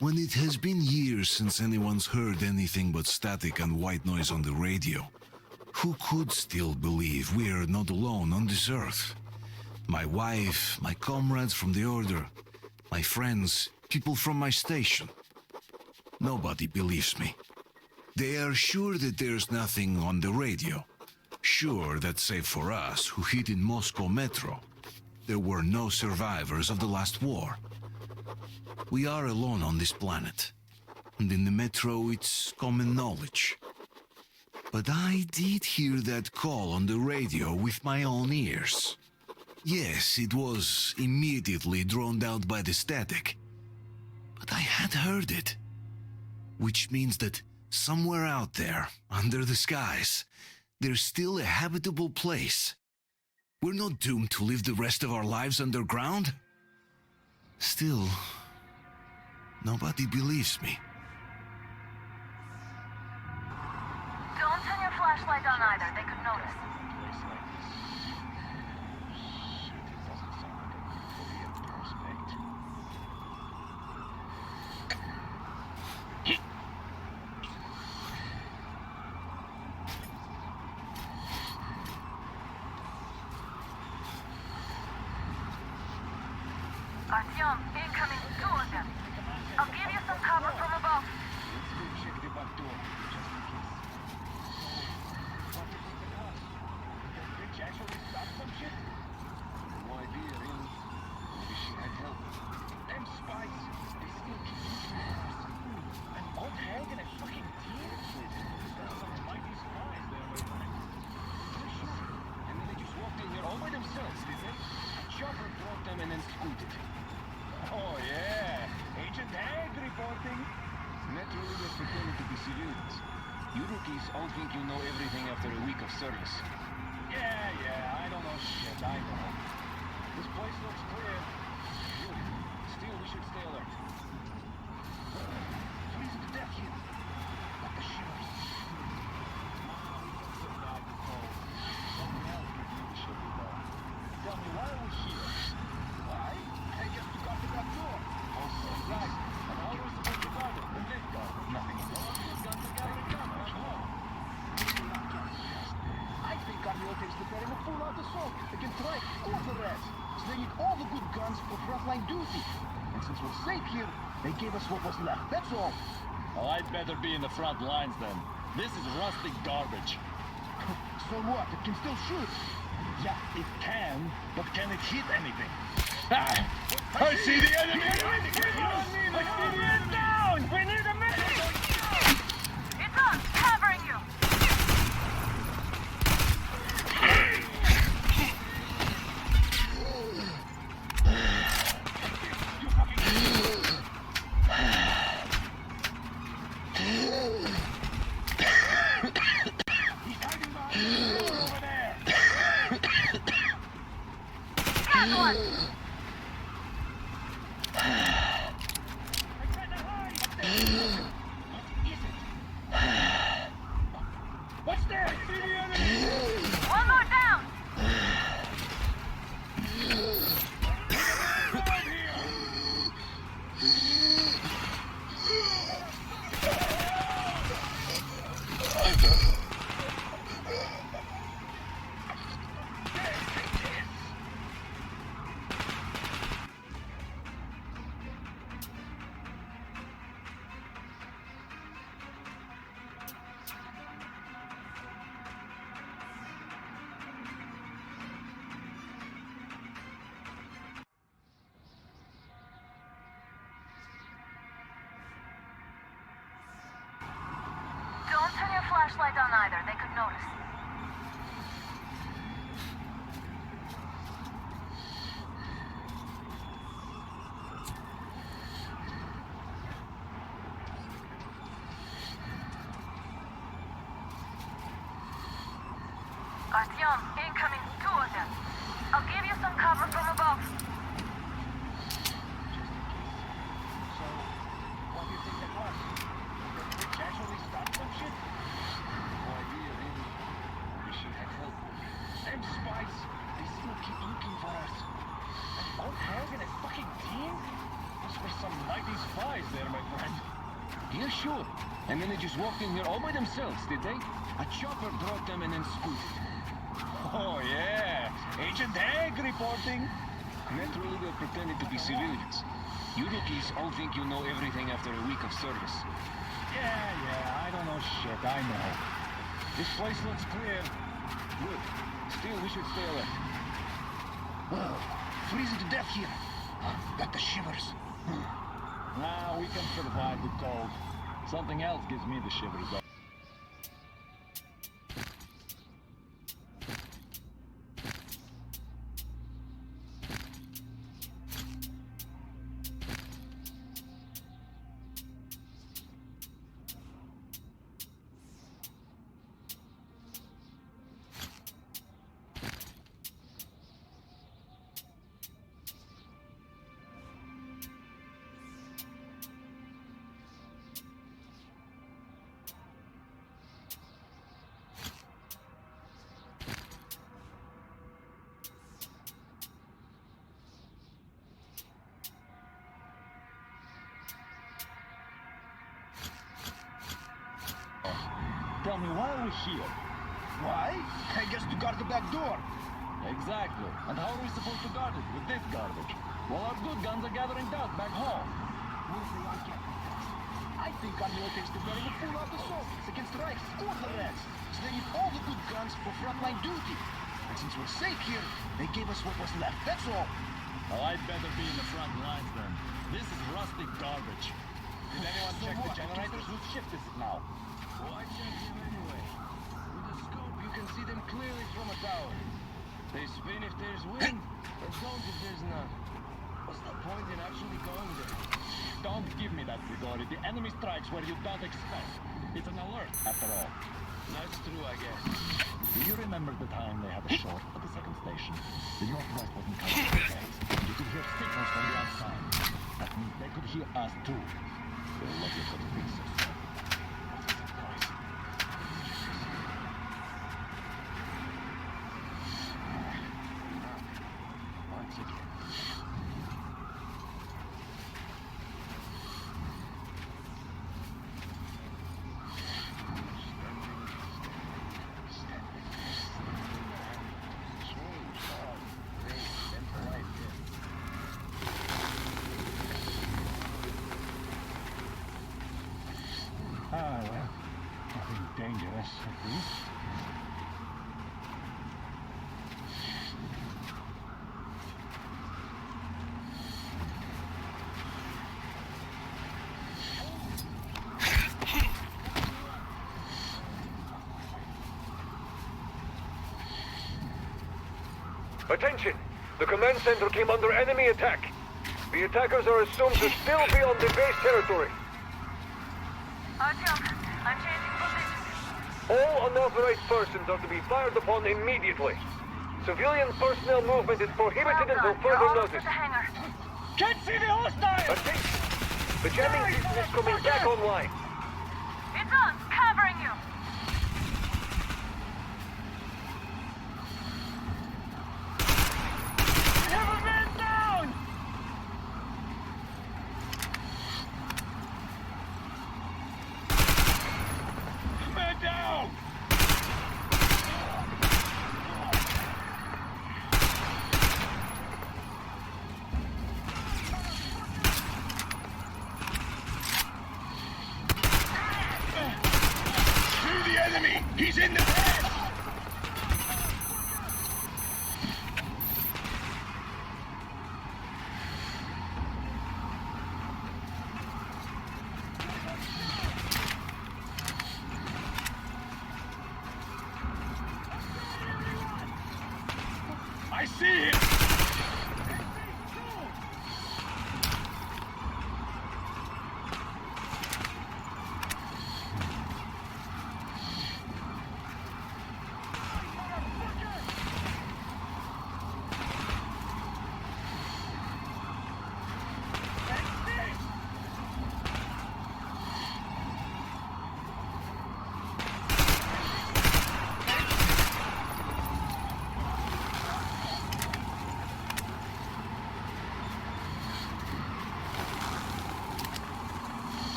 When it has been years since anyone's heard anything but static and white noise on the radio, who could still believe we are not alone on this earth? My wife, my comrades from the Order, my friends, people from my station. Nobody believes me. They are sure that there's nothing on the radio. Sure that save for us who hid in Moscow metro, there were no survivors of the last war. We are alone on this planet. And in the metro it's common knowledge. But I did hear that call on the radio with my own ears. Yes, it was immediately drowned out by the static. But I had heard it. Which means that somewhere out there, under the skies, there's still a habitable place. We're not doomed to live the rest of our lives underground. Still, nobody believes me. Don't turn your flashlight on either, they could notice. Artyom, incoming, two of them. I'll give you some cover from above. Check the back door, just in case. What is the cost? Did the bitch actually stop some shit? No idea, really. Maybe she had help. Them spies, they still keep looking for us. An old hag and a fucking team? Some mighty spies there, my friend. For sure. And then they just walked in here all by themselves, did they? A chopper brought them and then scooted. Oh yeah, Agent Hag reporting. Naturally, we're pretending to be civilians. You rookies all think you know everything after a week of service. Yeah, I don't know shit, I know. This place looks clear. Good. Still, we should stay alert. Freezing to death here. What the shivers? We got some bad cold. Something else could really shut me down. Tell me, why are we here? Why? I guess to guard the back door. Also, right. And how are we supposed to guard it? The big guard. Nothing. No one has got to guard it down. I think Carmiote is preparing a full-out assault against Reich or the rest. Slinging all the good guns for frontline duty. And since we're safe here, they gave us what was left. That's all. Well, I'd better be in the front lines then. This is rusty garbage. So what? It can still shoot. Yeah, it can, but can it hit anything? Ah! I see the enemy! I see the enemy! Down! We need a medic! It's us, covering you! He's hiding behind the door over there. Got one! I tried to hide. Up there. What is it? What's there? I see the enemy. One more down! Right here. Don't turn your flashlight on either, they could notice. Artyom, incoming, two of them. I'll give you some cover from above. So, what do you think that was? Did the bitch actually stop some shit? No idea, really. Maybe she had help. Them spies, they still keep looking for us. An old hag and a fucking team? Must be some mighty spies there, my friend. Yeah, sure. And then they just walked in here all by themselves, did they? A chopper brought them and then scooted. Oh, yeah. Agent Egg reporting. Naturally, they're pretending to be civilians. You rookies all think you know everything after a week of service. Yeah, I don't know shit, I know. This place looks clear. Good. Still, we should stay alert. Oh, freezing to death here. Got the shivers. Nah, we can survive the cold. Something else gives me the shivers, though. Tell me, why are we here? Why? I guess to guard the back door. Exactly. And how are we supposed to guard it with this garbage? Well, our good guns are gathering dust back home. Mostly on captain. I think our military's preparing a full-out assault against Reich's quarterback. So they need all the good guns for frontline duty. And since we're safe here, they gave us what was left, that's all. Well, I'd better be in the front lines then. This is rustic garbage. Did anyone So check the what? generators? Whose shift is it now? Why check them anyway? With the scope, you can see them clearly from a tower. They spin if there's wind, or don't if there's none. What's the point in actually going there? Don't give me that, Grigori. The enemy strikes where you don't expect. It's an alert, after all. That's true, I guess. Do you remember the time they had a short at the second station? The northwest wasn't covered with gates. You could hear signals from the outside. That means they could hear us too. We're lucky for the pieces. Once again. Ah, well, nothing dangerous, at least. Attention! The command center came under enemy attack. The attackers are assumed to still be on the base territory. Artyom, I'm changing position. All unauthorized persons are to be fired upon immediately. Civilian personnel movement is prohibited until You're further almost notice. at the hangar. Can't see the hostiles! Attention! The jamming system is coming back online. It's on, covering you. We have a man down! Man down! Shoot the enemy! He's in the head! I see him!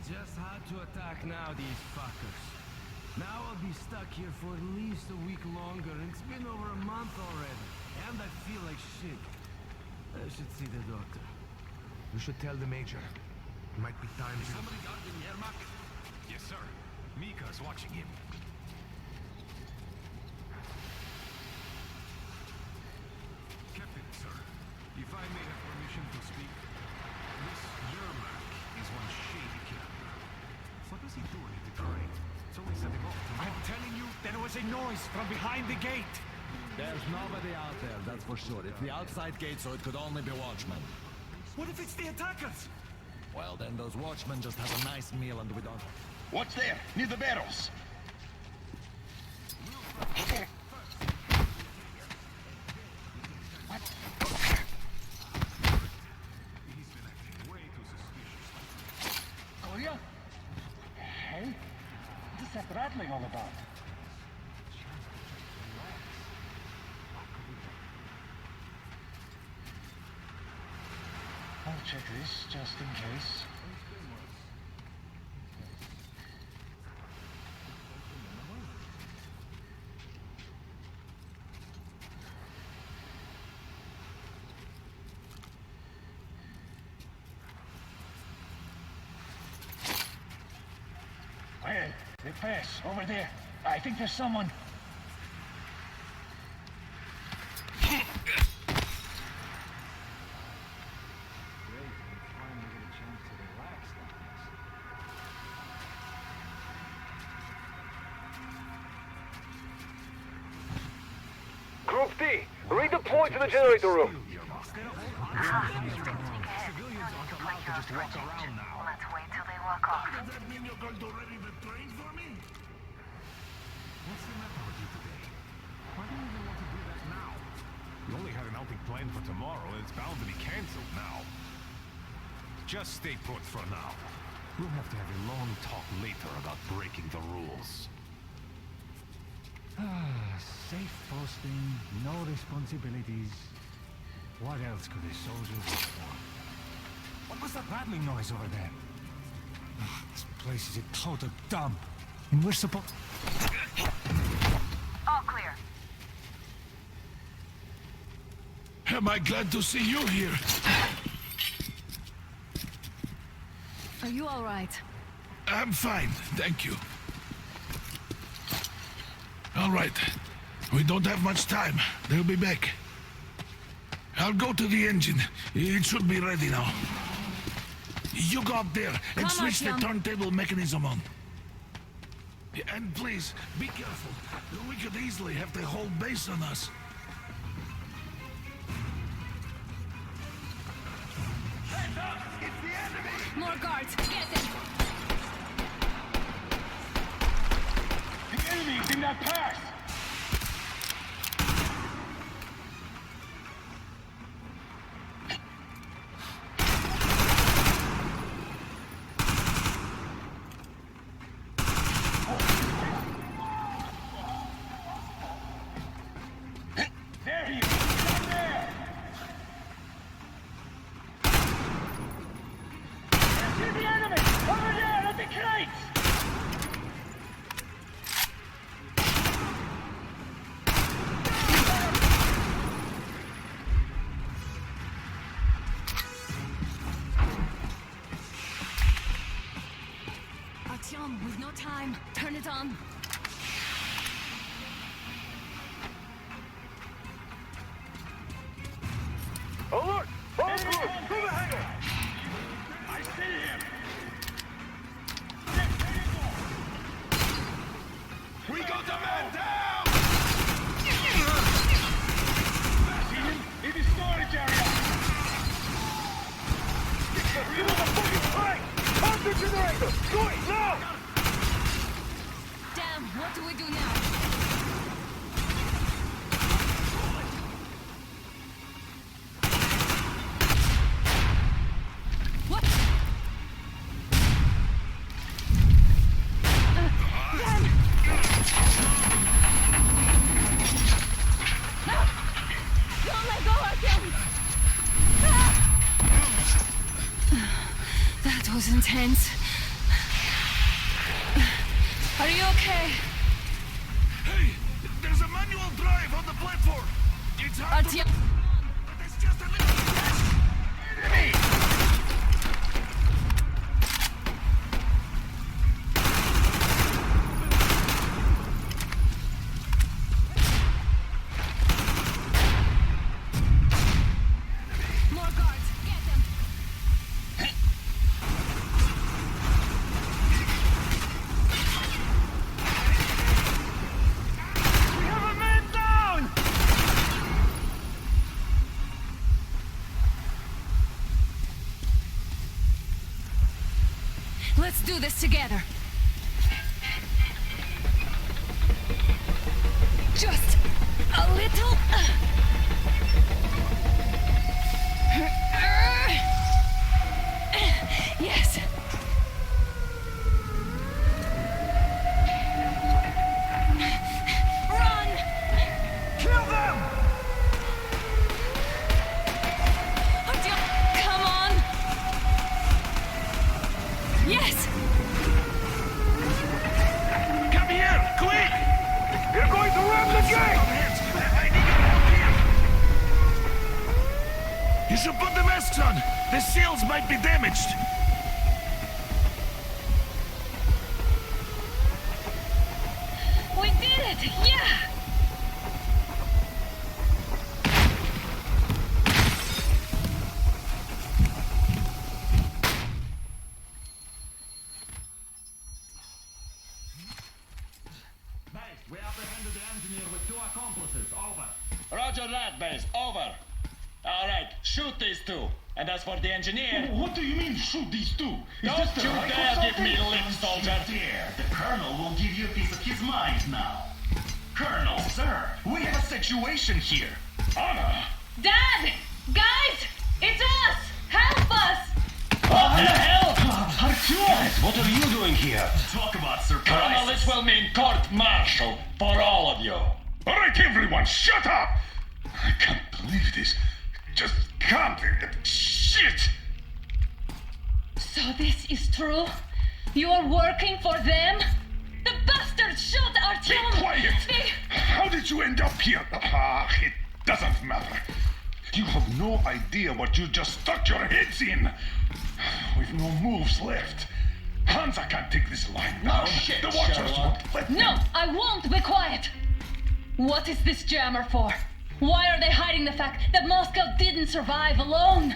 just had to attack now, these fuckers. Now I'll be stuck here for at least a week longer, and it's been over a month already. And I feel like shit. I should see the doctor. You should tell the Major. It might be time to... Somebody guarding Yermak? Yes, sir. Mika's watching him. Captain, sir, if I may have permission to speak, this Yermak is one shady character. What was he doing at the train? It's only setting off tomorrow. I'm telling you, there was a noise from behind the gate. There's nobody out there, that's for sure. It's the outside gate, so it could only be watchmen. What if it's the attackers? Well, then those watchmen just have a nice meal and we don't... What's there? Near the barrels. What? He's been acting way too suspicious. Oh, yeah? Hey? What's that rattling all about? I'll check this, just in case. Well, they pass, over there. I think there's someone. Group D, redeploy to the generator room. Civilians aren't allowed to just walk around now. Let's wait till they walk off. Does that mean you're going to ready the train for me? What's the matter with you today? Why do you even want to do that now? We only had an outing planned for tomorrow, and it's bound to be cancelled now. Just stay put for now. We'll have to have a long talk later about breaking the rules. Safe posting, no responsibilities. What else could a soldier wish for? What was that rattling noise over there? This place is a total dump. And we're supposed... All clear. Am I glad to see you here? Are you all right? I'm fine, thank you. All right. We don't have much time. They'll be back. I'll go to the engine. It should be ready now. You go up there and Come on, switch the John. turntable mechanism on. And please, be careful. We could easily have the whole base on us. More guards! Get them! The enemy's in that pass! There he is! Down there! See the enemy! Over there at the crates! Artyom, we've no time. Turn it on. Alert! All crews, to the hangar! I see him! We got the man down! See him? In the storage area! Get the fucking tank! Counter generator! Do it now! Damn, what do we do now? What? Damn! Don't let go, Artyom! That was intense. Are you okay? Hey, there's a manual drive on the platform. It's hard to... Artyom, But there's just a little... Enemy! more guards. Get them. We have a man down! Let's do this together. Just a little. Yes. Run! Kill them! Artyom, come on! Yes! Come here, quick! They're going to ram the gate! I need your help here! You should put the masks on! The seals might be damaged! We did it! Yeah! Base, we apprehended the engineer with 2 accomplices. Over. Roger that, base. Over. All right, shoot these 2. And as for the engineer, What do you mean, shoot these 2? don't you dare give me lip, soldier. Dare. The Colonel will give you a piece of his mind now. Colonel, sir, we have a situation here. Anna! Dad! Guys! It's us! Help us! What the hell? Guys, what are you doing here? Talk about Colonel, this surprises. will mean court-martial for all of you. All right, everyone, shut up! I can't believe this. Just can't. Shit! So this is true? You're working for them? The bastards shot Be Artyom! quiet! They... How did you end up here? It doesn't matter. You have no idea what you just stuck your heads in. We've no moves left. Hansa can't take this line now. shit, The Watchers Sherlock. won't let No, them. I won't be quiet! What is this jammer for? Why are they hiding the fact that Moscow didn't survive alone?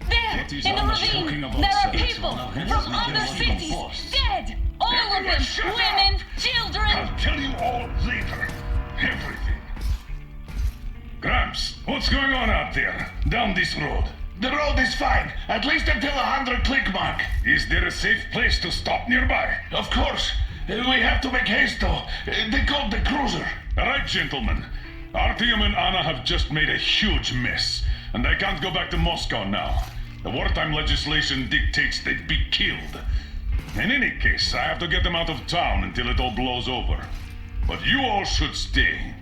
There, What is in the Anna talking ravine, about, there are sir? people Well, from let's make other it cities, compost. dead! All of Everyone them, shut up! women, children! I'll tell you all later. Everything. Gramps, what's going on out there? Down this road? The road is fine, at least until 100 click mark. Is there a safe place to stop nearby? Of course. We have to make haste though. They called the cruiser. All right, gentlemen. Artyom and Anna have just made a huge mess, and they can't go back to Moscow now. The wartime legislation dictates they'd be killed. In any case, I have to get them out of town until it all blows over. But you all should stay.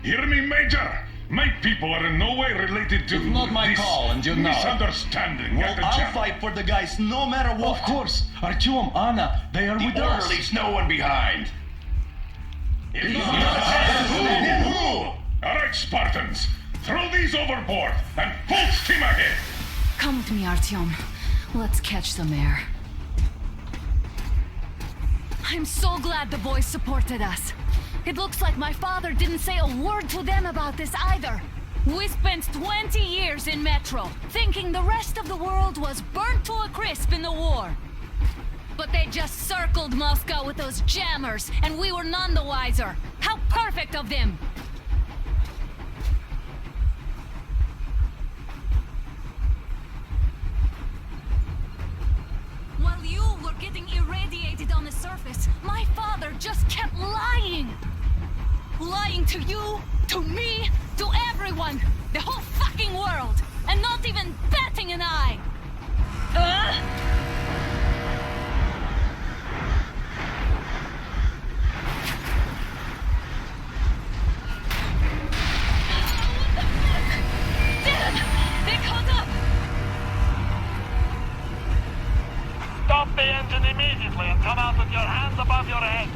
Hear me, Major? My people are in no way related to It's not my this call, and you know it. misunderstanding Well, at the I'll jam. fight for the guys no matter what. Of course. Artyom, Anna, they are with us. leaves no one behind. All right, Spartans. Throw these overboard and full steam ahead. Come with me, Artyom. Let's catch some air. I'm so glad the boys supported us. It looks like my father didn't say a word to them about this either. We spent 20 years in Metro, thinking the rest of the world was burnt to a crisp in the war. But they just circled Moscow with those jammers, and we were none the wiser. How perfect of them! While you were getting irradiated on the surface, my father just kept lying. Lying to you, to me, to everyone, the whole fucking world, and not even batting an eye. Dad, they caught up. Stop the engine immediately and come out out with your hands above your head.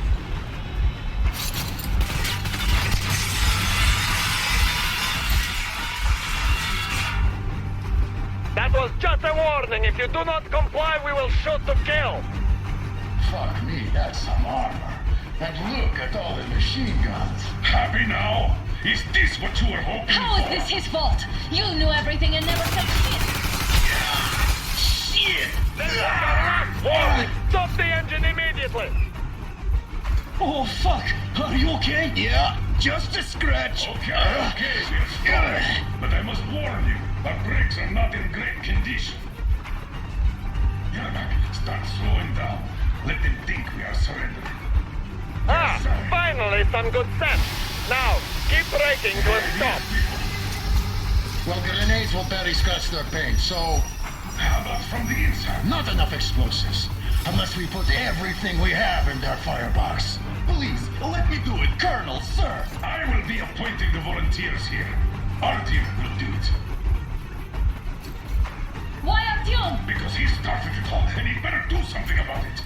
That was just a warning. If you do not comply, we will shoot to kill. Fuck me, that's some armor. And look at all the machine guns. Happy now? Is this what you were hoping How for? is this his fault? You knew everything and never said shit. Shit! This is your last warning. Stop the engine immediately. Oh, fuck. Are you okay? Yeah, just a scratch. Okay, we're fine. But I must warn you, our brakes are not in great condition. Yermak, start slowing down. Let them think we are surrendering. Ah, finally some good sense. Now, keep braking to a stop. Well, grenades will barely scratch their paint, so... How about from the inside? Not enough explosives. Unless we put everything we have in their firebox. Please, let me do it, Colonel, sir. I will be appointing the volunteers here. Artyom will do it. Why Artyom? Because he started it all, and he better do something about it.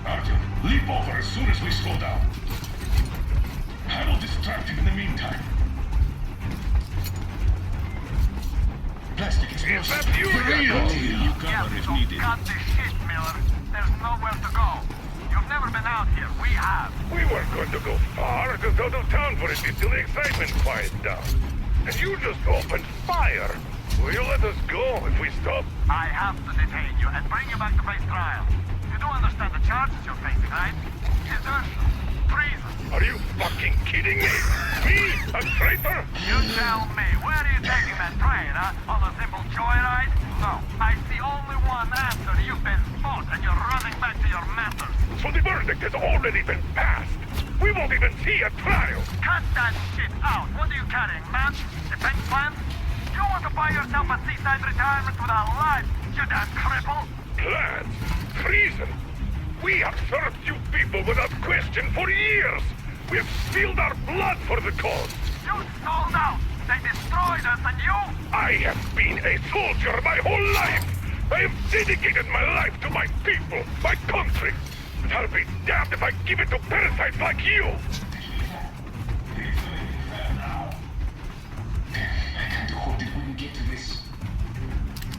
Artyom, leap over as soon as we slow down. I will distract him in the meantime. Plastic Is explosives. that you? You cover if needed. Got the shit, Miller. There's nowhere to go. You've never been out here. We have. We weren't going to go far, just out of town for a bit till the excitement quiets down. And you just opened fire. Will you let us go if we stop? I have to detain you and bring you back to face trial. You do understand the charges you're facing, right? Desertion, treason. Are you fucking kidding me? Me? A traitor? You tell me, where are you taking that train, huh? On a simple joyride? No, I see only one answer. You've been fought and you're running back to your masters. So the verdict has already been passed. We won't even see a trial. Cut that shit out. What are you carrying, man? Defense plans? You want to buy yourself a seaside retirement without life, you damn cripple? Plans? Treason? We have served you people without question for years. We have spilled our blood for the cause. You sold out. They destroyed us and you? I have been a soldier my whole life. I have dedicated my life to my people, my country. And I'll be damned if I give it to parasites like you. I can't hold it when you get to this.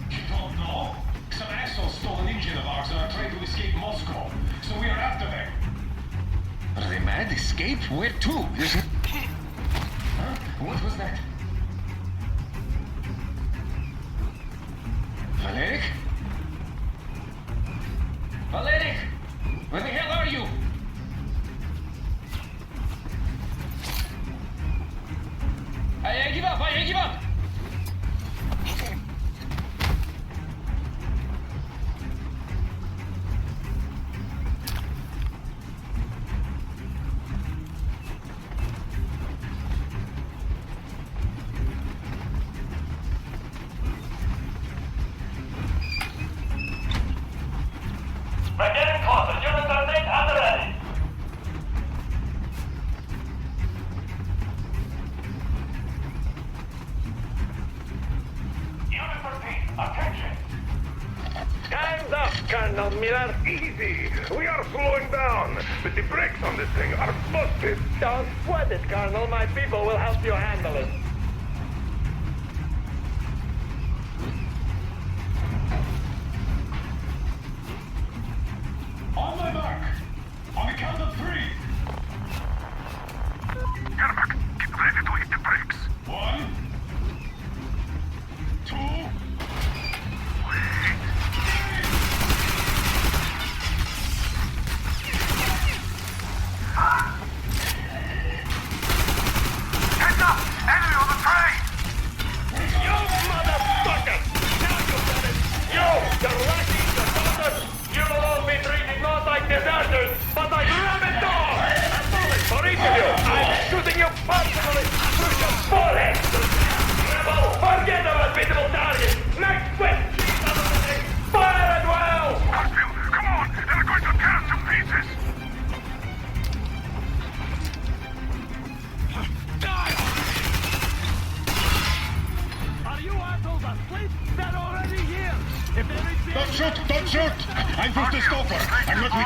You don't know? Some asshole stole an engine of ours and are trying to escape Moscow. So we are after them. Are they mad? Escape? Where to? Huh? What was that? Valeric? Valeric! Where the hell are you? I give up! I give up! We're getting closer. Units are made and ready. Unit repeat. Attention. Time's up, Colonel Miller. Easy. We are slowing down, but the brakes on this thing are busted. Don't sweat it, Colonel. My people will help you handle it. On my mark. On the count of 3. Yermak, get ready to hit the brakes. 1, 2. Heads up! Enemy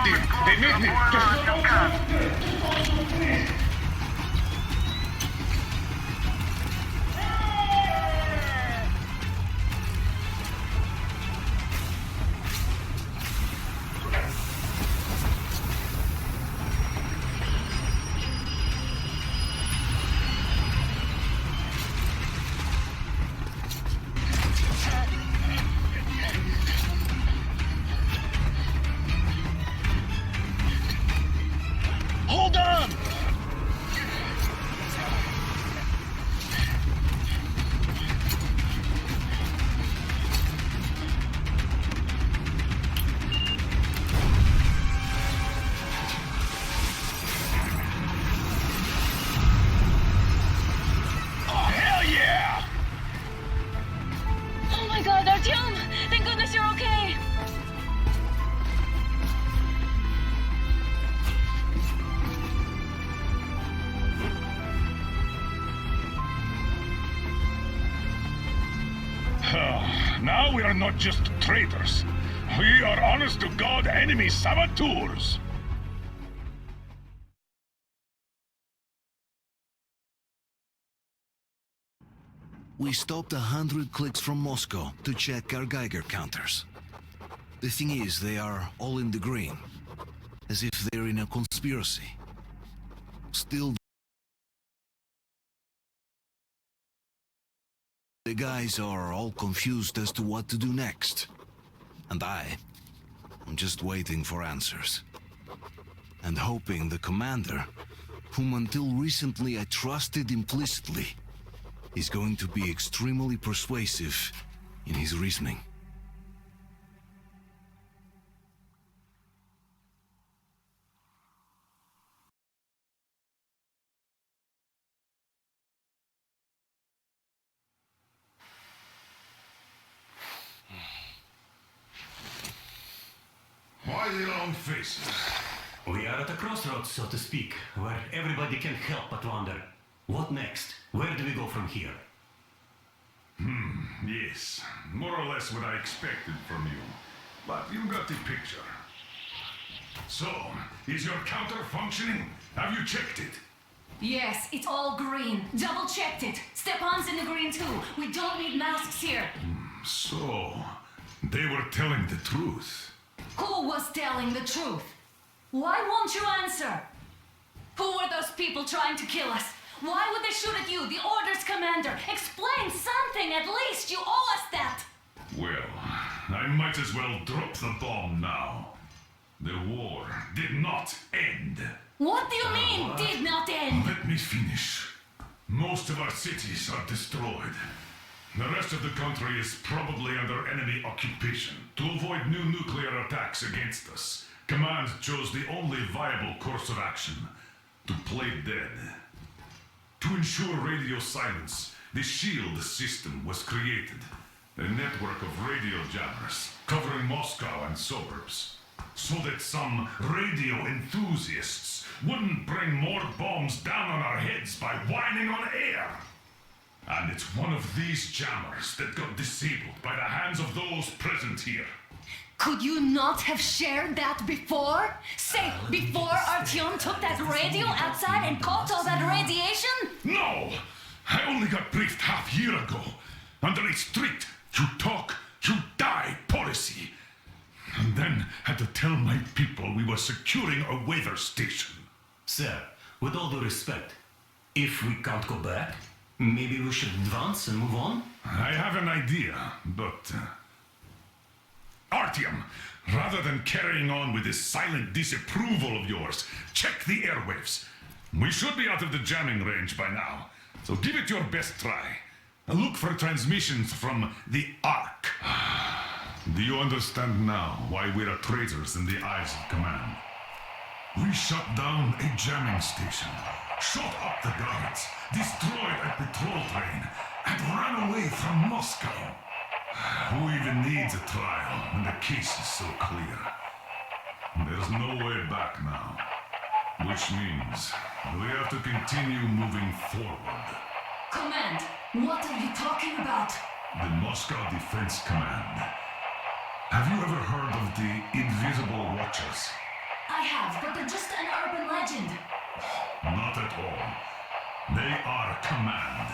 him! They made me! Word you can. Hold on! Oh, hell yeah! Oh my god, Artyom! Thank goodness you're okay! Now we are not just traitors. We are honest-to-God enemy saboteurs. We stopped 100 clicks from Moscow to check our Geiger counters. The thing is, they are all in the green, as if they're in a conspiracy. Still, the guys are all confused as to what to do next. And I'm just waiting for answers. And hoping the commander, whom until recently I trusted implicitly, is going to be extremely persuasive in his reasoning. Why the long faces? We are at a crossroads, so to speak, where everybody can help but wonder. What next? Where do we go from here? Yes, more or less what I expected from you. But you got the picture. So, is your counter functioning? Have you checked it? Yes, it's all green. Double checked it. Stepan's in the green too. We don't need masks here. So, they were telling the truth. Who was telling the truth? Why won't you answer? Who were those people trying to kill us? Why would they shoot at you, the Order's commander? Explain something, at least. You owe us that. Well, I might as well drop the bomb now. The war did not end. What do you mean, did not end? Let me finish. Most of our cities are destroyed. The rest of the country is probably under enemy occupation. To avoid new nuclear attacks against us, Command chose the only viable course of action: to play dead. To ensure radio silence, the SHIELD system was created. A network of radio jammers covering Moscow and suburbs. So that some radio enthusiasts wouldn't bring more bombs down on our heads by whining on air. And it's one of these jammers that got disabled by the hands of those present here. Could you not have shared that before? Say, before Artyom took that radio outside and caught all that radiation? No! I only got briefed half year ago. Under a strict, you talk, you die policy. And then had to tell my people we were securing a weather station. Sir, with all due respect, if we can't go back, maybe we should advance and move on? I have an idea, but... Artyom, rather than carrying on with this silent disapproval of yours, check the airwaves. We should be out of the jamming range by now, so give it your best try. Look for transmissions from the Ark. Do you understand now why we're traitors in the eyes of Command? We shut down a jamming station, shot up the guards, destroyed a patrol train, and ran away from Moscow. Who even needs a trial when the case is so clear? There's no way back now. Which means we have to continue moving forward. Command, what are you talking about? The Moscow Defense Command. Have you ever heard of the Invisible Watchers? I have, but they're just an urban legend. Not at all. They are command.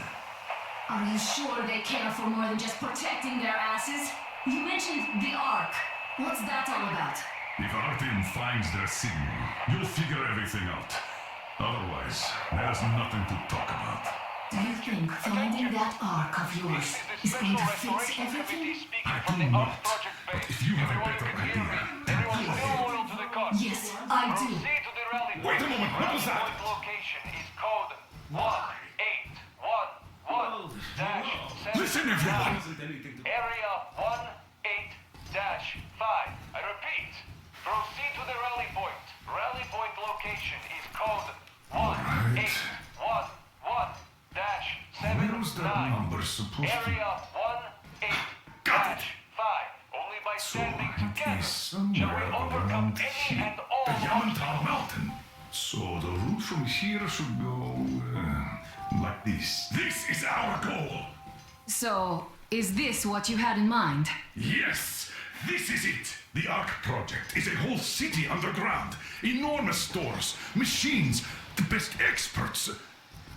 Are you sure they care for more than just protecting their asses? You mentioned the Ark. What's that all about? If Artyom finds their signal, you'll figure everything out. Otherwise, there's nothing to talk about. Do you think finding that Ark of yours is going to fix everything? I do not. But if you have a better idea, then go ahead. Yes, I do. Wait a moment, what was that? Location is code 1811-7. Listen, everyone! Area 18-5. I repeat, proceed to the rally point. Rally point location is code 1811-7. Where's that number supposed to be? Area 18-5. Got it! Only by So standing it together is shall somewhere we overcome around any here. and all The obstacles. Yamantau Mountain. So the route from here should go like this. This is our goal. So, is this what you had in mind? Yes, this is it. The Ark Project is a whole city underground. Enormous stores, machines, the best experts.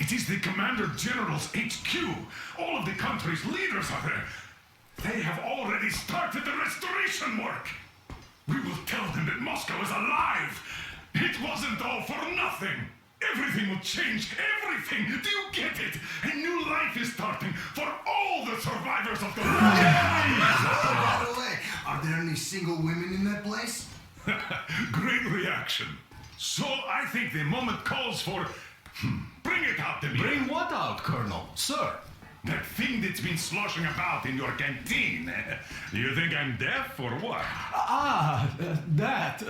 It is the Commander General's HQ. All of the country's leaders are there. They have already started the restoration work. We will tell them that Moscow is alive. It wasn't all for nothing. Everything will change. Everything. Do you get it? A new life is starting for all the survivors of the war. By the way, are there any single women in that place? Great reaction. So I think the moment calls for... Bring it out to me. Bring what out, Colonel? Sir? That thing that's been sloshing about in your canteen. Do you think I'm deaf or what? That.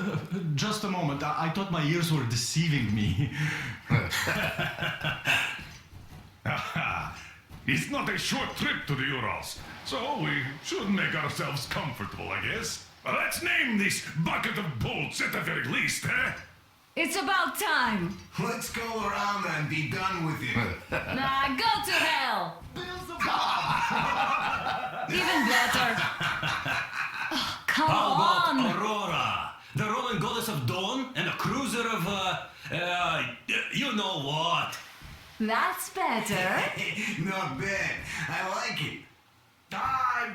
Just a moment. I thought my ears were deceiving me. It's not a short trip to the Urals, so we should make ourselves comfortable, I guess. Let's name this bucket of bolts at the very least, eh? It's about time. Let's go around and be done with it. Nah, go to hell. Even better. Oh, come How about on. Aurora? The Roman goddess of dawn and a cruiser of, you know what? That's better. Not bad. I like it.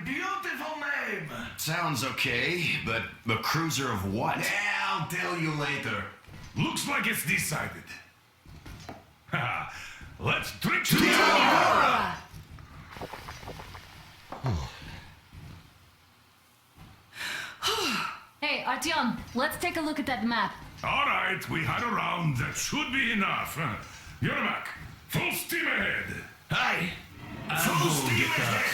Beautiful name. Sounds okay, but the cruiser of what? Yeah, I'll tell you later. Looks like it's decided. Let's drink to Aurora. Hey, Artyom, let's take a look at that map. All right, we had a round. That should be enough. Yermak, full steam ahead. Hi. Full steam ahead.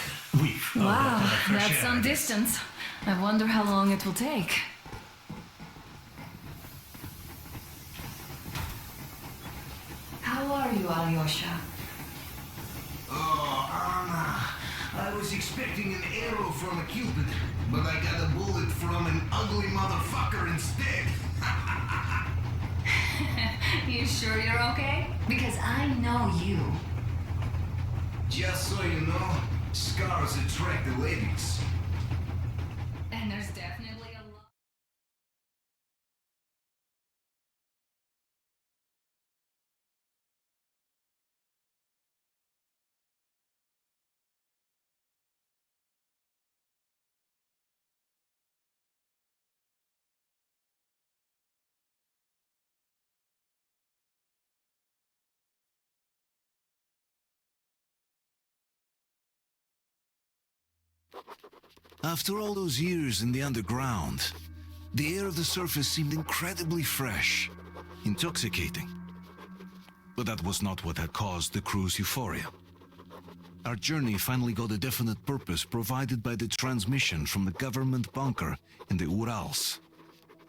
Wow, that's some distance. I wonder how long it will take. How are you, Alyosha? Oh, Anna. I was expecting an arrow from a Cupid, but I got a bullet from an ugly motherfucker instead. You sure you're okay? Because I know you. Just so you know, scars attract the ladies. And there's definitely a lot. After all those years in the underground, the air of the surface seemed incredibly fresh, intoxicating. But that was not what had caused the crew's euphoria. Our journey finally got a definite purpose provided by the transmission from the government bunker in the Urals.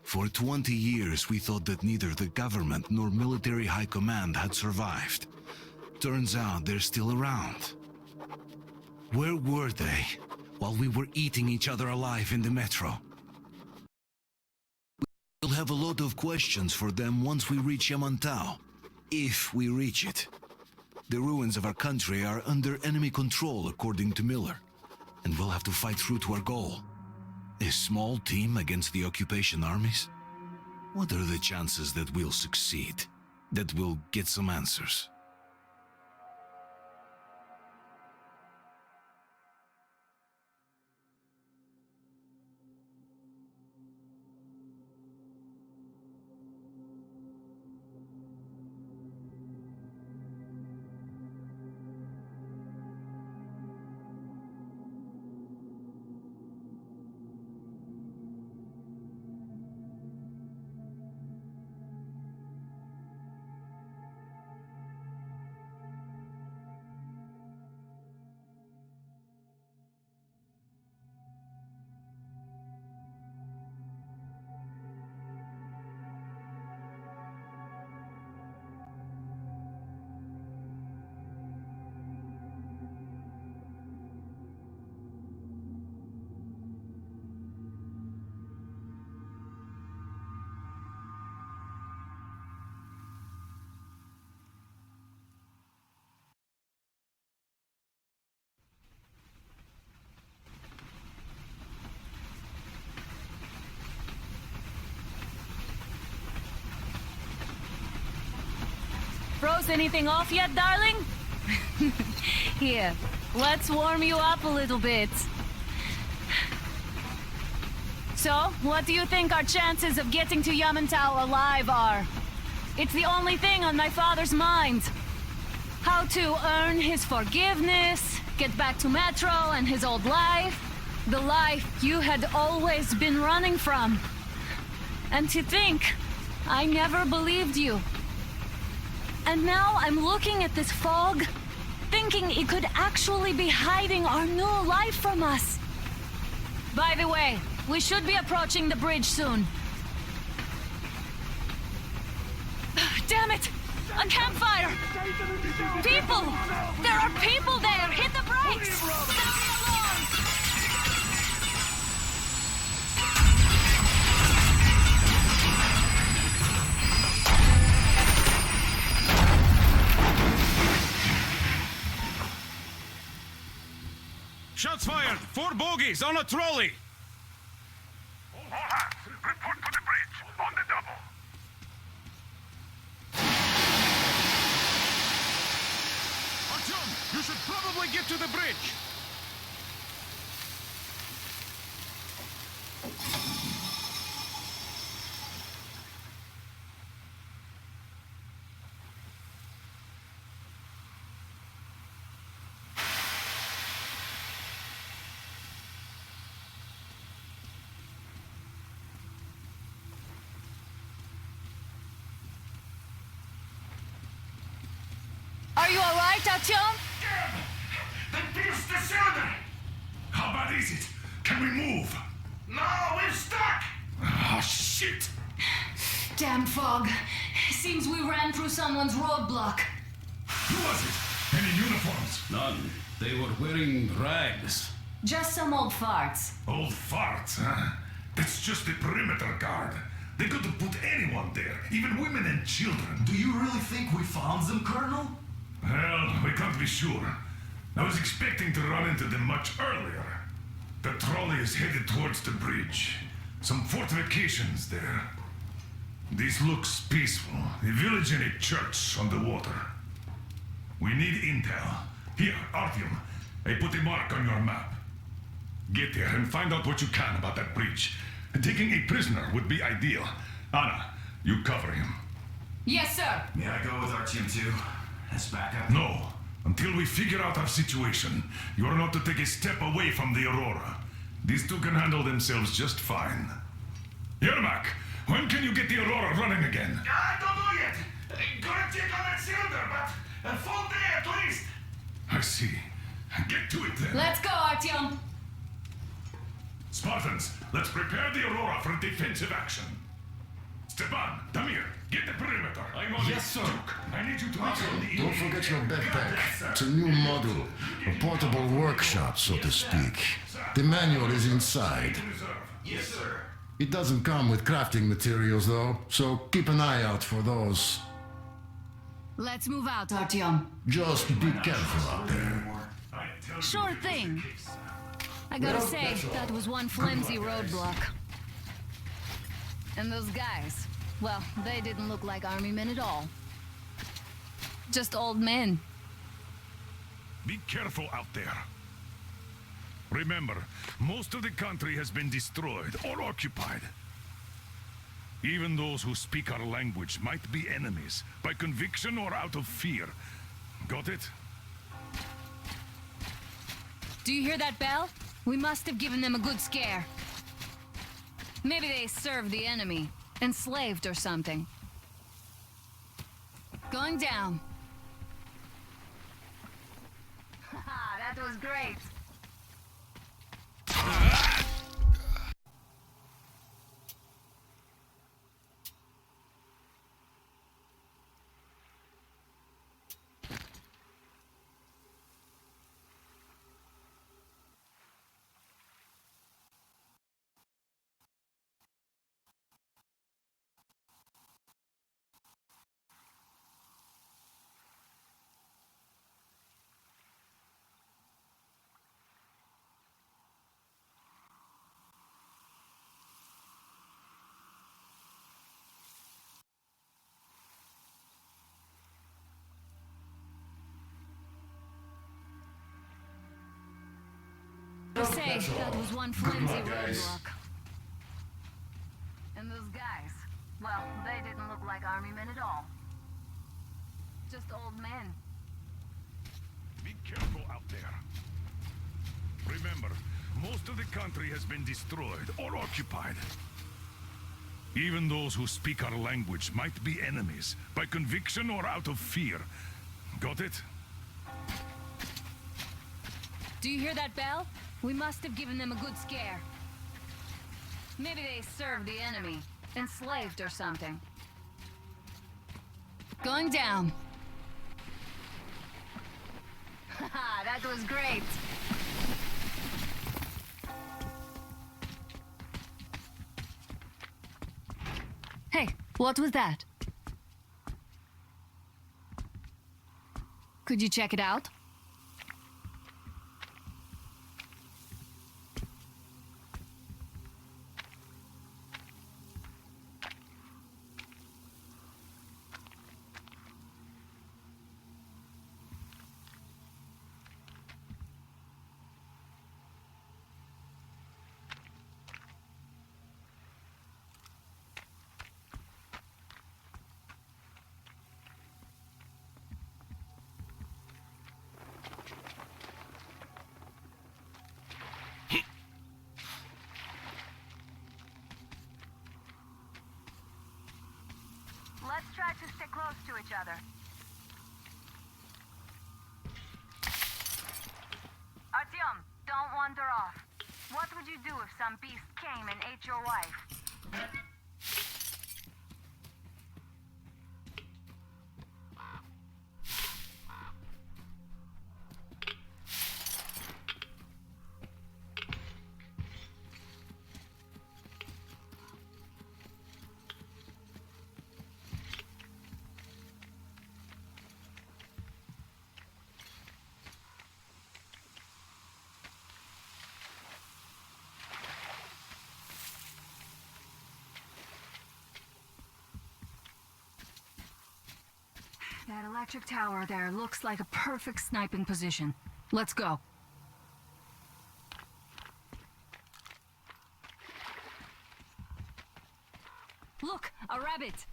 For 20 years we thought that neither the government nor military high command had survived. Turns out they're still around. Where were they while we were eating each other alive in the metro? We'll have a lot of questions for them once we reach Yamantau, if we reach it. The ruins of our country are under enemy control, according to Miller, and we'll have to fight through to our goal. A small team against the occupation armies? What are the chances that we'll succeed? That we'll get some answers? Froze anything off yet, darling? Here, let's warm you up a little bit. So, what do you think our chances of getting to Yamantau alive are? It's the only thing on my father's mind. How to earn his forgiveness, get back to Metro and his old life. The life you had always been running from. And to think, I never believed you. And now I'm looking at this fog, thinking it could actually be hiding our new life from us. By the way, we should be approaching the bridge soon. Damn it! A campfire! People! There are people there! Hit the brakes! Sound the alarm! Shots fired! 4 bogies on a trolley! All hands, report to the bridge, on the double. Artyom, you should probably get to the bridge! Are you alright, Artyom? They pierced the cylinder! How bad is it? Can we move? No, we're stuck! Ah, shit! Damn fog. Seems we ran through someone's roadblock. Who was it? Any uniforms? None. They were wearing rags. Just some old farts. Old farts, huh? That's just the perimeter guard. They could have put anyone there, even women and children. Do you really think we found them, Colonel? Well, we can't be sure. I was expecting to run into them much earlier. The trolley is headed towards the bridge. Some fortifications there. This looks peaceful. A village and a church on the water. We need intel. Here, Artyom, I put a mark on your map. Get there and find out what you can about that bridge. Taking a prisoner would be ideal. Anna, you cover him. Yes, sir. May I go with Artyom too? As backup? No. Until we figure out our situation, you are not to take a step away from the Aurora. These two can handle themselves just fine. Yermak, when can you get the Aurora running again? I don't know yet. Gonna check on that cylinder, but a full day at least. I see. Get to it then. Let's go, Artyom. Spartans, let's prepare the Aurora for defensive action. Stepan, Damir, get the perimeter. I'm on Yes, sir. Duke, I need you to meet on the Don't forget your backpack. It's a new model. A portable workshop, so to speak. The manual is inside. Yes, sir. It doesn't come with crafting materials, though, so keep an eye out for those. Let's move out, Artyom. Just be careful out there. Sure thing. I gotta say, that was one flimsy roadblock. And those guys, Well, they didn't look like army men at all. Just old men. Be careful out there. Remember, most of the country has been destroyed or occupied. Even those who speak our language might be enemies, by conviction or out of fear. Got it? Do you hear that bell? We must have given them a good scare. Maybe they served the enemy, enslaved or something. Going down. Haha, that was great. Say, that was one flimsy roadblock. And those guys, well, they didn't look like army men at all. Just old men. Be careful out there. Remember, most of the country has been destroyed or occupied. Even those who speak our language might be enemies, by conviction or out of fear. Got it? Do you hear that bell? We must have given them a good scare. Maybe they served the enemy, enslaved or something. Going down. Haha, that was great. Hey, what was that? Could you check it out? Let's try to stay close to each other. Artyom, don't wander off. What would you do if some beast came and ate your wife? That electric tower there looks like a perfect sniping position. Let's go. Look, a rabbit!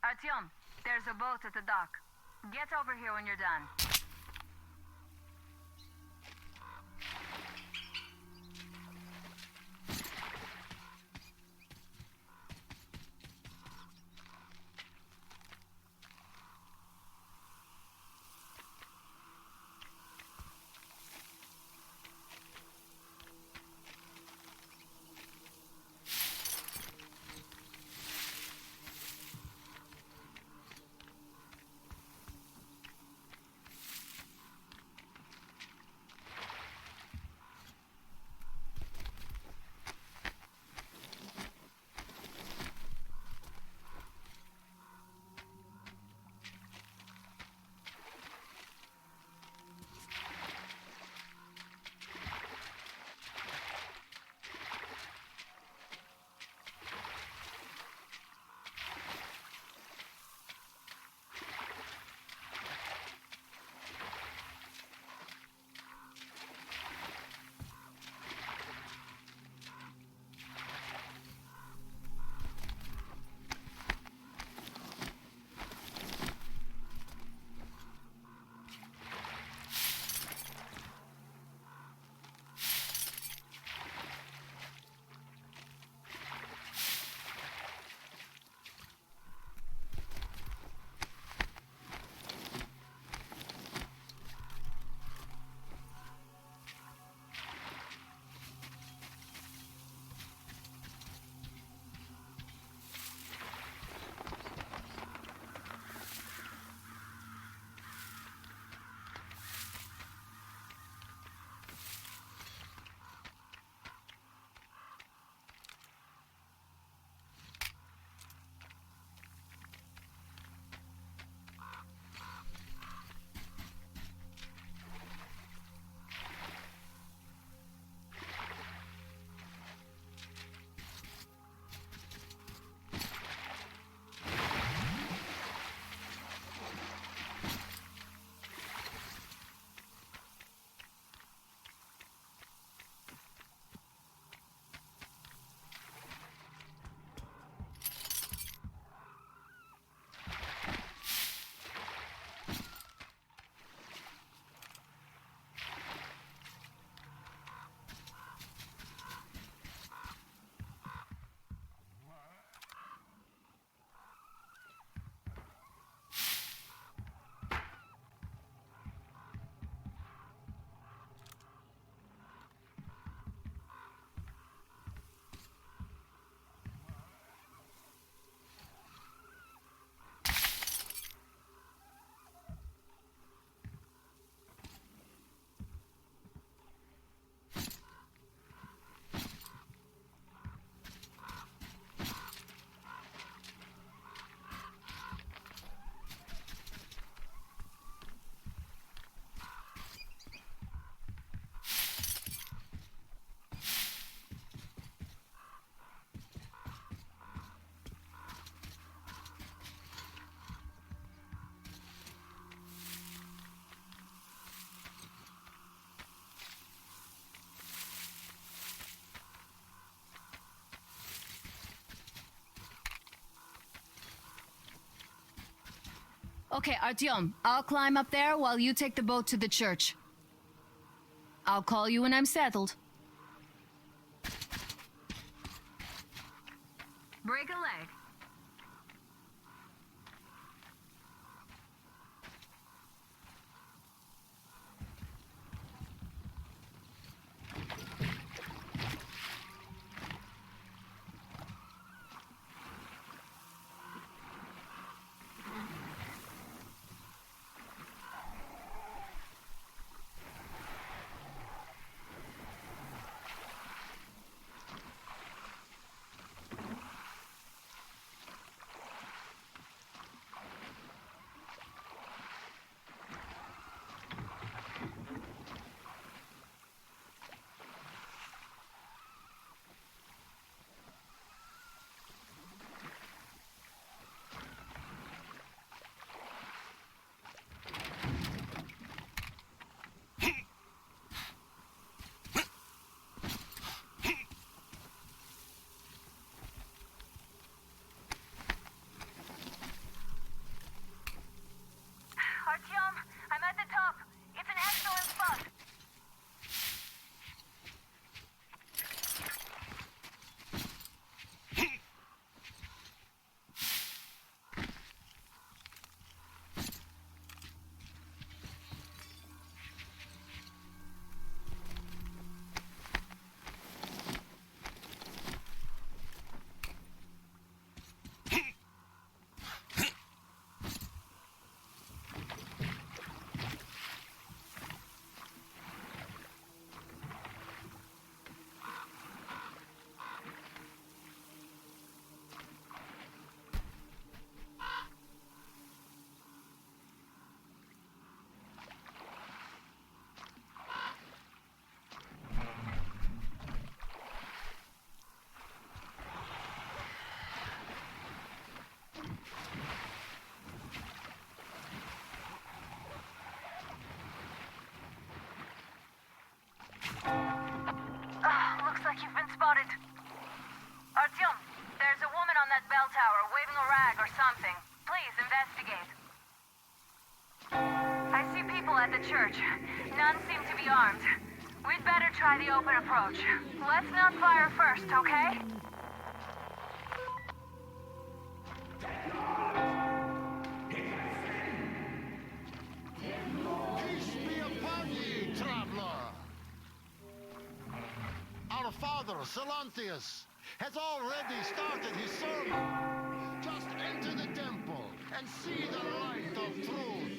Artyom, there's a boat at the dock. Get over here when you're done. Okay, Artyom, I'll climb up there while you take the boat to the church. I'll call you when I'm settled. Break a leg. Artyom, I'm at the top. It's an excellent spot. Looks like you've been spotted. Artyom, there's a woman on that bell tower waving a rag or something. Please investigate. I see people at the church. None seem to be armed. We'd better try the open approach. Let's not fire first, okay? Peace be upon ye, traveler. Our father, Salantius, has already started his sermon. Just enter the temple and see the light of truth.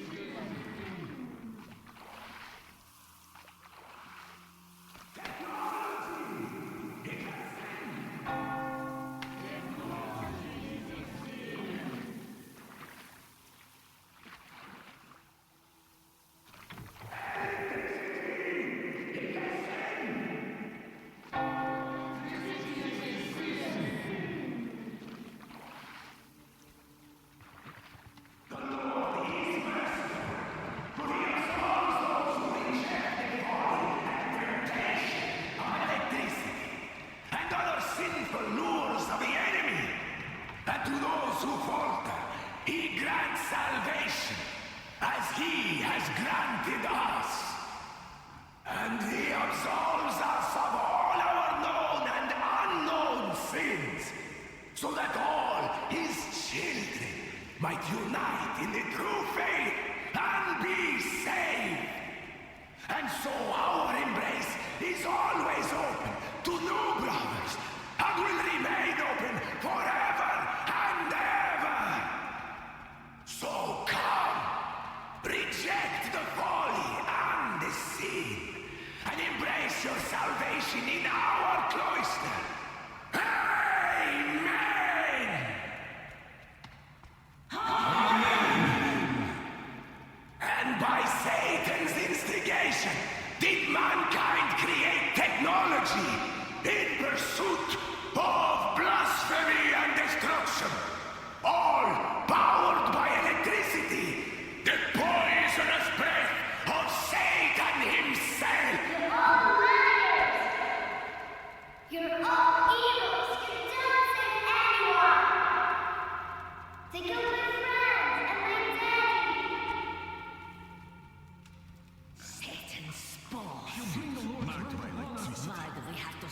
Think of my friends and my daddy.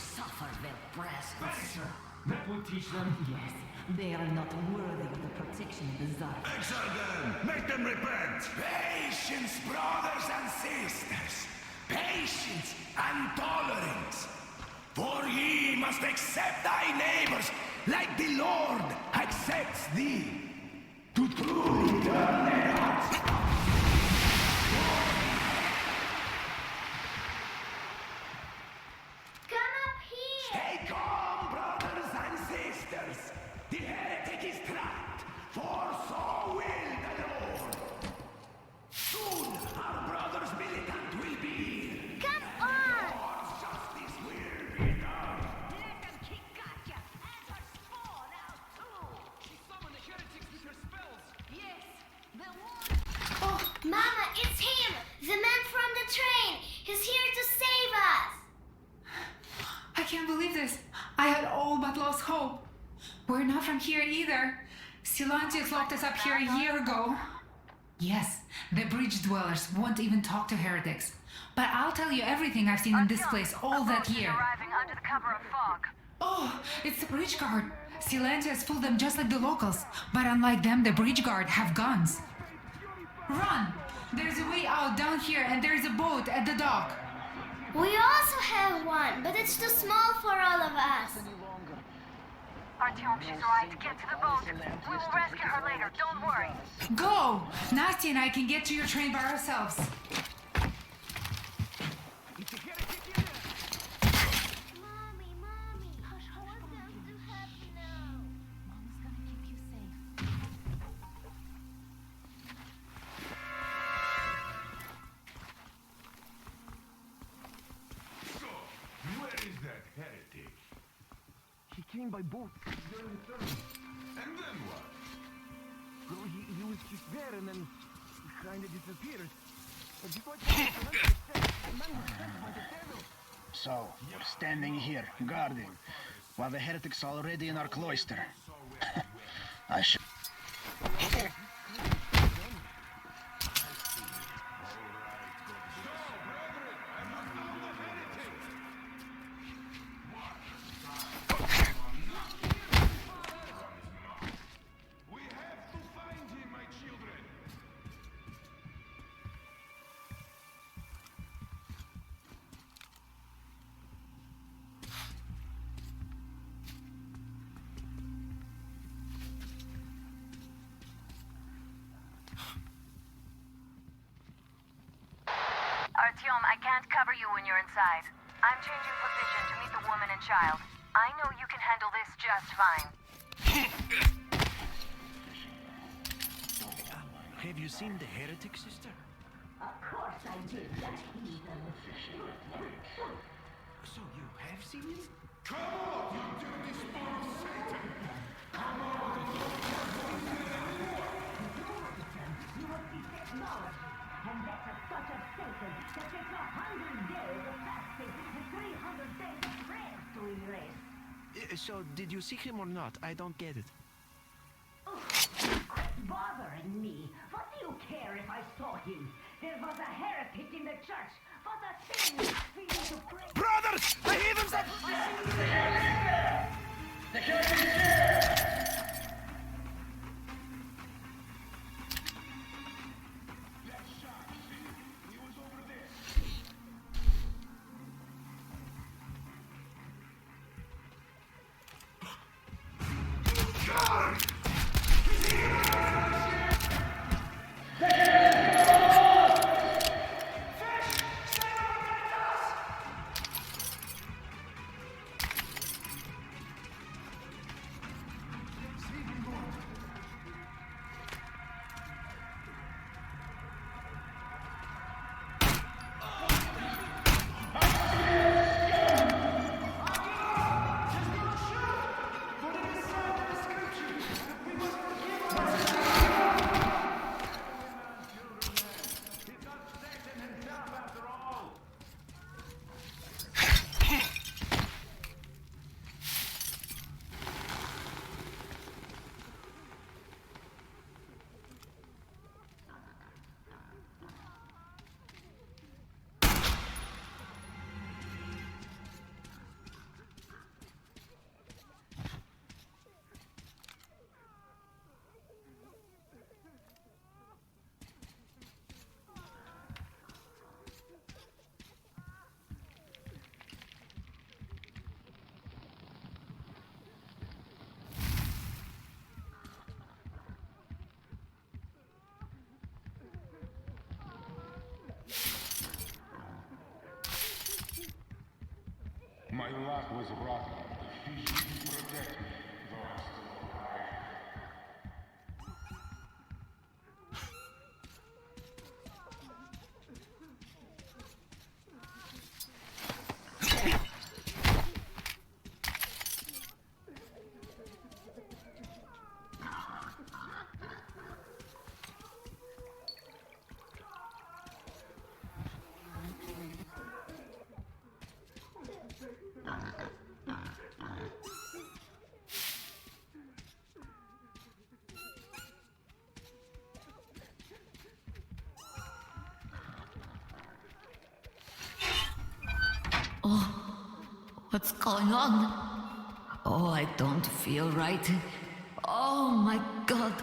suffer their presence. That will teach them. Yes, they are not worthy of the protection of the Tsar. Exile them! Make them repent! Patience, brothers and sisters! Patience and tolerance! For ye must accept thy neighbors like the Lord accepts thee. To truly turn their hearts. Come up here! Stay calm, brothers and sisters! The heretic is trapped, for so will the Lord. Soon our brothers militant will be here. Come on! God's justice will be done. Let them kick Katya and her spawn out too! She summoned the heretics with her spells. Yes, the one. Oh, Mama, it's him! The man from the train! He's here to save us! I can't believe this. I had all but lost hope. We're not from here either. Silantius locked us up here a year ago. Yes, the bridge dwellers won't even talk to heretics. But I'll tell you everything I've seen in this place all that year. Arriving under the cover of fog. Oh, it's the bridge guard. Silantius fooled them just like the locals. But unlike them, the bridge guard have guns. Run! There's a way out down here and there's a boat at the dock. We also have one, but it's too small for all of us. Artyom, she's right. Get to the boat. We will rescue her later. Don't worry. Go! Nasty and I can get to your train by ourselves. Mommy, hush, what's going to happen now? Mom's gonna keep you safe. So, where is that heretic? He came by boat. And then what? Well, he was just there and then kind of disappeared. So, we're standing here, guarding, while the heretics are already in our cloister. I should... Artyom, I can't cover you when you're inside. I'm changing position to meet the woman and child. I know you can handle this just fine. Have you seen the heretic, sister? Of course I did, that heathen. So you have seen him? Come on, you dirty spawn of Satan! Come on! You will be technology, and that's a such a Satan that takes 100 days of fasting and 300 days of prayers to erase. So, did you see him or not? I don't get it. Quit bothering me. What do you care if I saw him? There was a heretic in the church. What a sin for you to pray. Brothers! The heathens have... The heretic is here! My luck was rotten. The fish didn't protect me, though I'm still alive. What's going on? Oh, I don't feel right. Oh my god.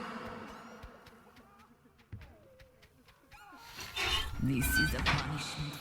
This is a punishment.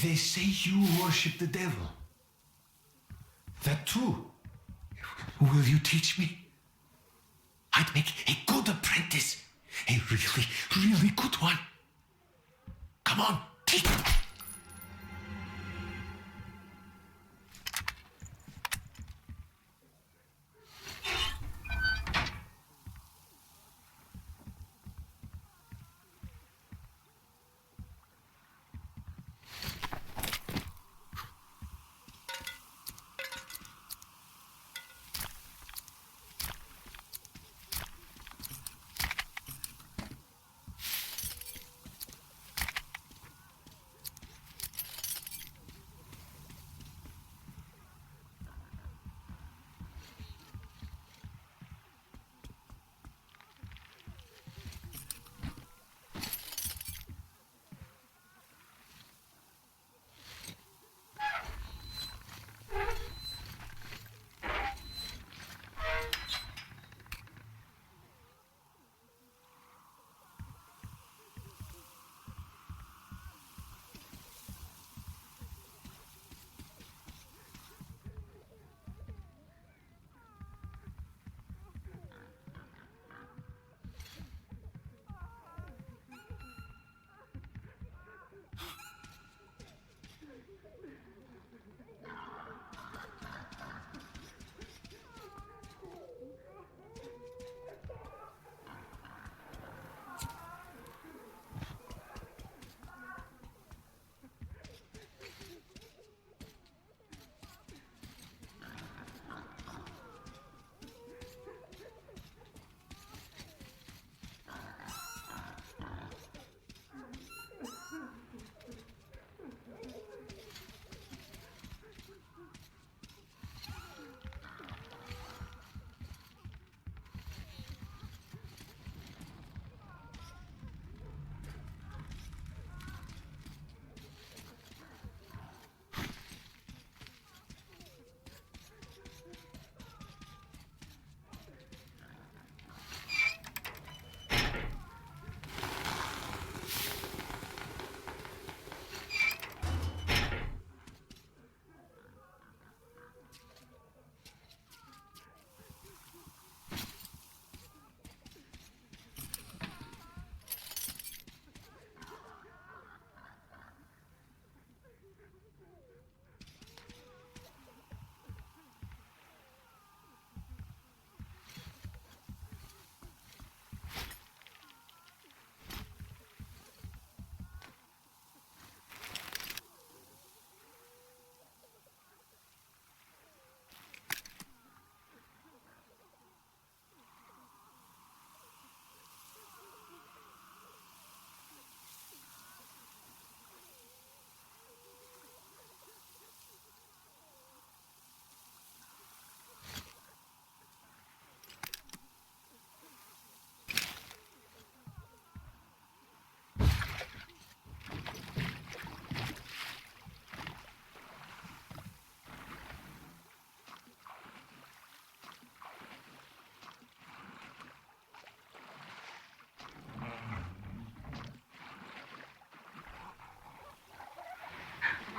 They say you worship the devil. That true? Will you teach me? I'd make a good apprentice. A really, really good one. Come on, teach me.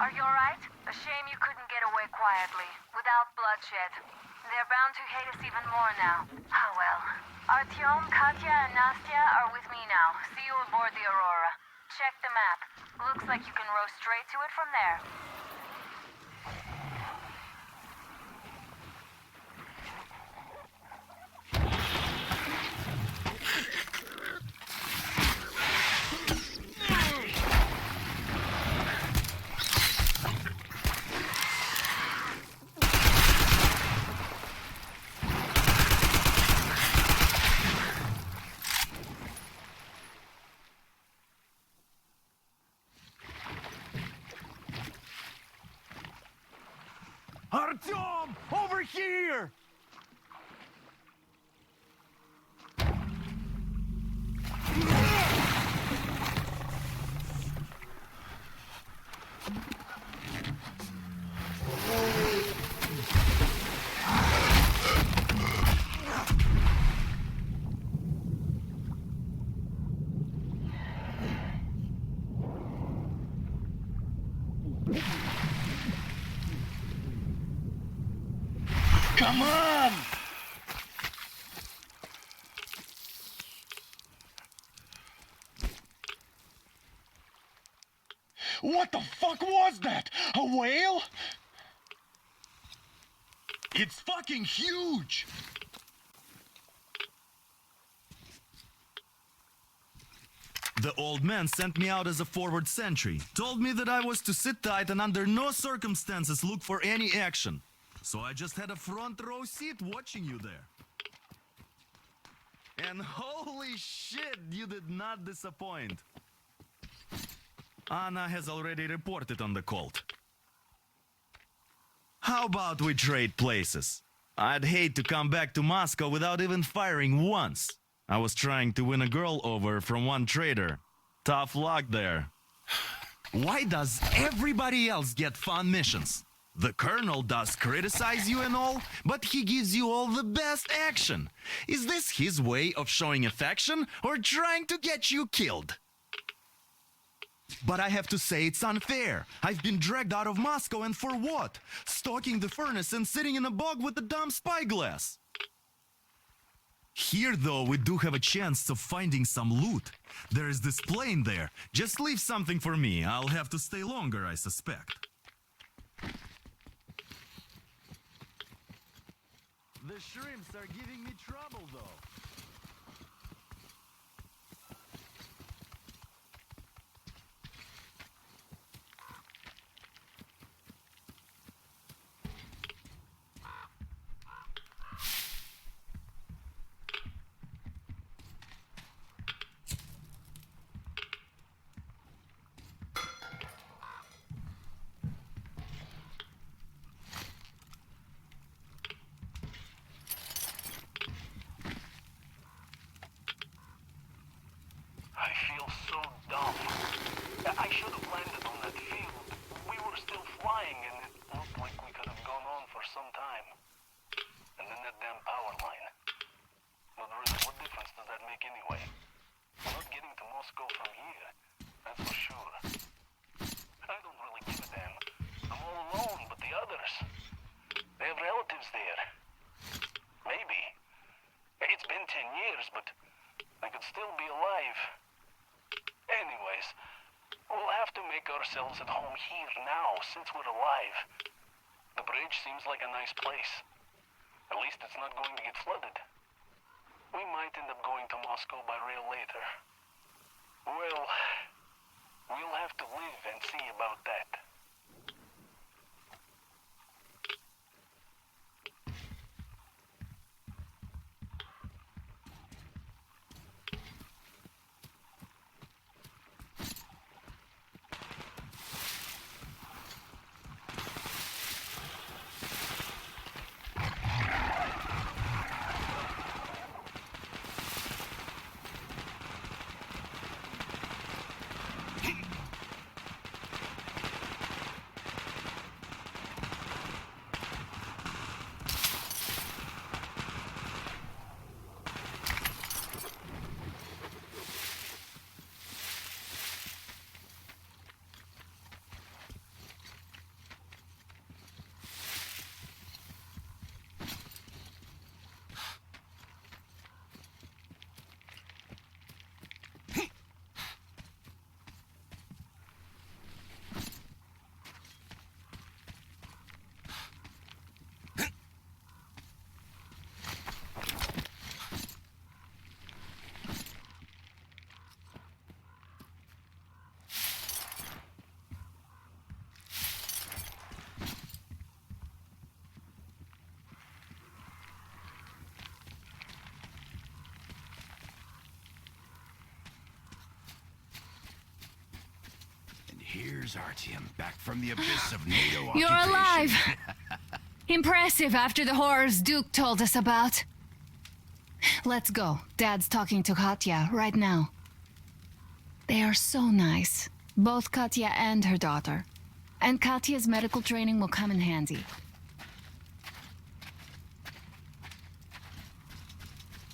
Are you alright? A shame you couldn't get away quietly, without bloodshed. They're bound to hate us even more now. Oh well. Artyom, Katya, and Nastya are with me now. See you aboard the Aurora. Check the map. Looks like you can row straight to it from there. Artyom! Over here! Come on! What the fuck was that? A whale? It's fucking huge! The old man sent me out as a forward sentry. Told me that I was to sit tight and under no circumstances look for any action. So I just had a front row seat watching you there. And holy shit, you did not disappoint. Anna has already reported on the cult. How about we trade places? I'd hate to come back to Moscow without even firing once. I was trying to win a girl over from one trader. Tough luck there. Why does everybody else get fun missions? The colonel does criticize you and all, but he gives you all the best action. Is this his way of showing affection or trying to get you killed? But I have to say it's unfair. I've been dragged out of Moscow, and for what? Stalking the furnace and sitting in a bog with a dumb spyglass. Here, though, we do have a chance of finding some loot. There is this plane there. Just leave something for me. I'll have to stay longer, I suspect. The shrimps are giving me trouble, though. I feel so dumb. I should have landed on that field. We were still flying and it looked like we could have gone on for some time. And then that damn power line. But really, what difference does that make anyway? We're not getting to Moscow from here, that's for sure. I don't really give a damn. I'm all alone, but the others, they have relatives there. Maybe. It's been 10 years, but I could still be alive. Anyways, we'll have to make ourselves at home here now, since we're alive. The bridge seems like a nice place. At least it's not going to get flooded. We might end up going to Moscow by rail later. Well, we'll have to live and see about that. Here's Artyom, back from the abyss of NATO You're occupation. alive! Impressive after the horrors Duke told us about. Let's go. Dad's talking to Katya right now. They are so nice. Both Katya and her daughter. And Katya's medical training will come in handy.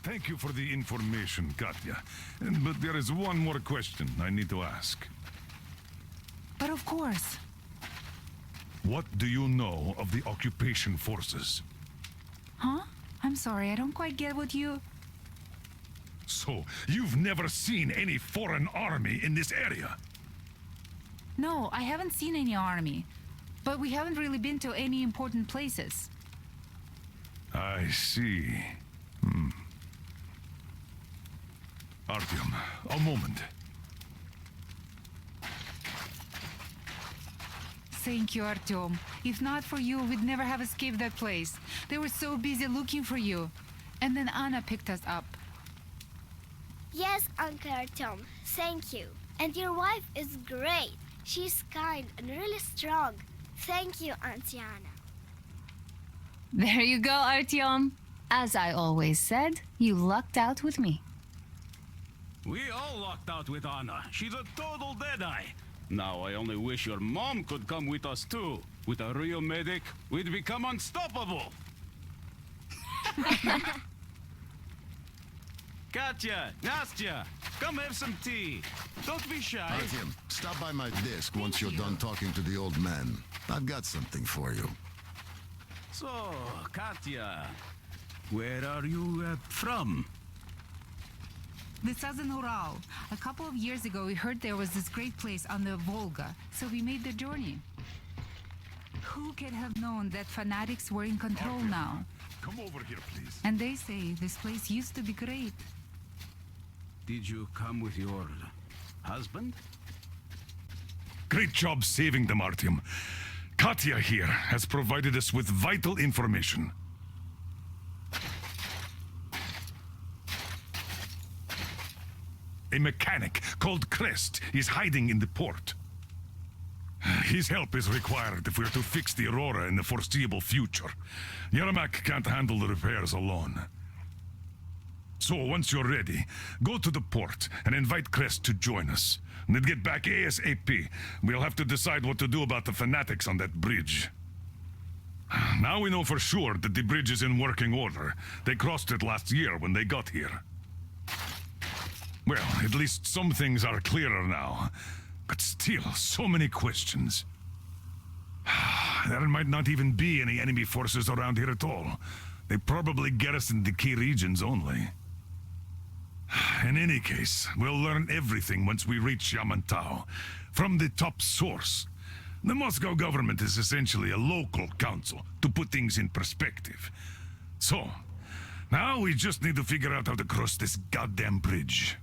Thank you for the information, Katya. But there is one more question I need to ask. But of course. What do you know of the occupation forces? Huh? I'm sorry, I don't quite get what you... So, you've never seen any foreign army in this area? No, I haven't seen any army. But we haven't really been to any important places. I see. Artyom, a moment. Thank you, Artyom. If not for you, we'd never have escaped that place. They were so busy looking for you. And then Anna picked us up. Yes, Uncle Artyom. Thank you. And your wife is great. She's kind and really strong. Thank you, Auntie Anna. There you go, Artyom. As I always said, you lucked out with me. We all lucked out with Anna. She's a total deadeye. Now I only wish your mom could come with us too. With a real medic, we'd become unstoppable. Katya, Nastya, come have some tea. Don't be shy. Artyom, stop by my desk once you're done talking to the old man. I've got something for you. So, Katya, where are you from? The southern Ural. A couple of years ago, we heard there was this great place on the Volga, so we made the journey. Who could have known that fanatics were in control now? Come over here, please. And they say this place used to be great. Did you come with your husband? Great job saving them, Artyom. Katya here has provided us with vital information. A mechanic called Crest is hiding in the port. His help is required if we're to fix the Aurora in the foreseeable future. Yermak can't handle the repairs alone. So once you're ready, go to the port and invite Crest to join us. And then get back ASAP. We'll have to decide what to do about the fanatics on that bridge. Now we know for sure that the bridge is in working order. They crossed it last year when they got here. Well, at least some things are clearer now. But still, so many questions. There might not even be any enemy forces around here at all. They probably garrison the key regions only. In any case, we'll learn everything once we reach Yamantau. From the top source. The Moscow government is essentially a local council, to put things in perspective. So, now we just need to figure out how to cross this goddamn bridge.